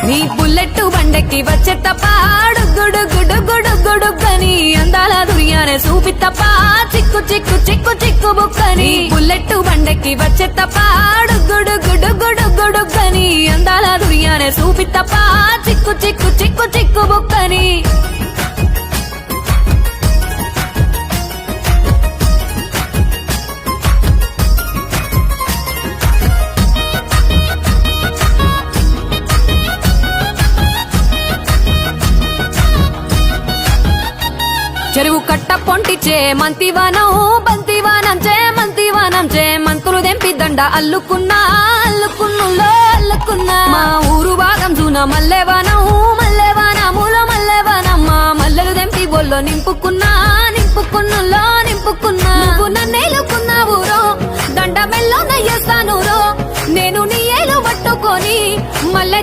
నీ బుల్లెట్ బండెక్కి వచ్చే తప్ప గుడుగుడుగుడుగుడుగుడుగని అందాల దుర్యానే చూపి తప్ప చిక్కు చిక్కు చిక్కు చిక్కు బుక్కని బుల్లెట్ బండెక్కి వచ్చే తప్ప గుడుగుడుగుడుగుడుగని అందాల దుర్యానే చూపి తప్ప చిక్కు చిక్కు చిక్కు చిక్కు బుక్కని చెరువు కట్ట పొంటిచే మంతివానం బంతివానం చే మంతులు దెంపి దండ అల్లుకున్నా అల్లుకున్నులో అల్లుకున్నా మా ఊరు భాగం జూన మల్లెవానములో మల్లెవానమ్మ మల్లెలు దెంపి బొల్లో నింపుకున్నులో నింపుకున్నా నువ్వు నన్నేలుకున్నావు రో దండ మెల్లో నయ్యేస్తాను రో నేను నీ ఏలు పట్టుకొని మల్లె